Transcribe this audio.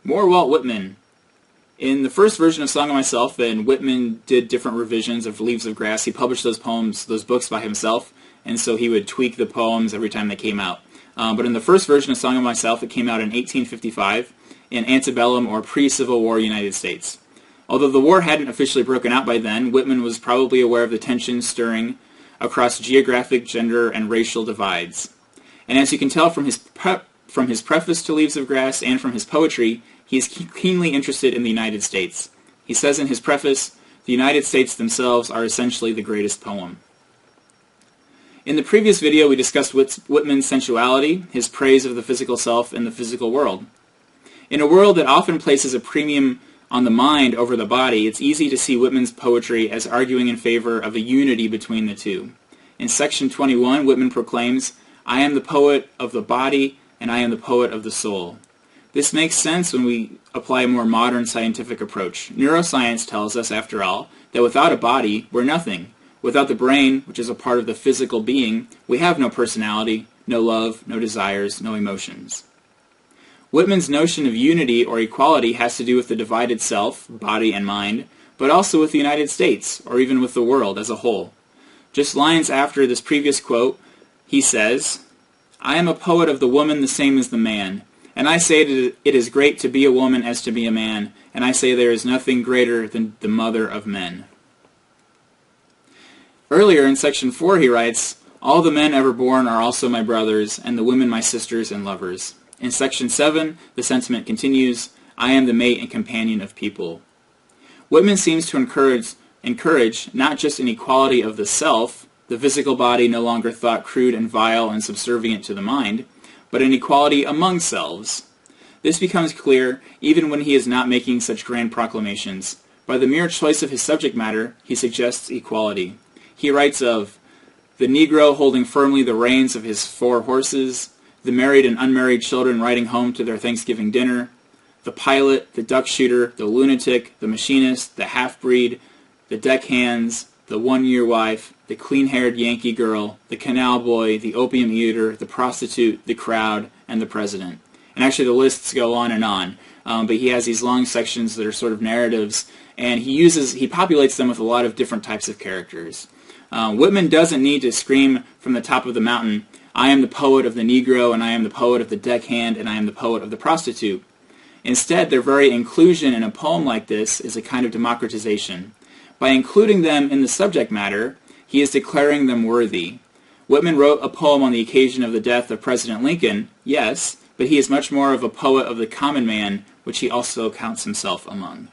More Walt Whitman. In the first version of Song of Myself, and Whitman did different revisions of Leaves of Grass, he published those poems, those books by himself, and so he would tweak the poems every time they came out. But in the first version of Song of Myself, it came out in 1855 in antebellum or pre-Civil War United States. Although the war hadn't officially broken out by then, Whitman was probably aware of the tension stirring across geographic, gender, and racial divides. And as you can tell from his preface to Leaves of Grass and from his poetry, he is keenly interested in the United States. He says in his preface, "The United States themselves are essentially the greatest poem." In the previous video, we discussed Whitman's sensuality, his praise of the physical self and the physical world. In a world that often places a premium on the mind over the body, it's easy to see Whitman's poetry as arguing in favor of a unity between the two. In section 21, Whitman proclaims, "I am the poet of the body, and I am the poet of the soul." This makes sense when we apply a more modern scientific approach. Neuroscience tells us, after all, that without a body, we're nothing. Without the brain, which is a part of the physical being, we have no personality, no love, no desires, no emotions. Whitman's notion of unity or equality has to do with the divided self, body and mind, but also with the United States, or even with the world as a whole. Just lines after this previous quote, he says, "I am a poet of the woman the same as the man, and I say it is great to be a woman as to be a man, and I say there is nothing greater than the mother of men." Earlier in section 4 he writes, "All the men ever born are also my brothers, and the women my sisters and lovers." In section 7, the sentiment continues, "I am the mate and companion of people." Whitman seems to encourage not just an equality of the self, the physical body no longer thought crude and vile and subservient to the mind, but an equality among selves. This becomes clear even when he is not making such grand proclamations. By the mere choice of his subject matter, he suggests equality. He writes of the Negro holding firmly the reins of his 4 horses, the married and unmarried children riding home to their Thanksgiving dinner, the pilot, the duck shooter, the lunatic, the machinist, the half-breed, the deckhands, the one-year wife, the clean-haired Yankee girl, the canal boy, the opium eater, the prostitute, the crowd, and the president. And actually the lists go on, but he has these long sections that are sort of narratives, and he populates them with a lot of different types of characters. Whitman doesn't need to scream from the top of the mountain, "I am the poet of the Negro, and I am the poet of the deckhand, and I am the poet of the prostitute." Instead, their very inclusion in a poem like this is a kind of democratization. By including them in the subject matter, he is declaring them worthy. Whitman wrote a poem on the occasion of the death of President Lincoln, yes, but he is much more of a poet of the common man, which he also counts himself among.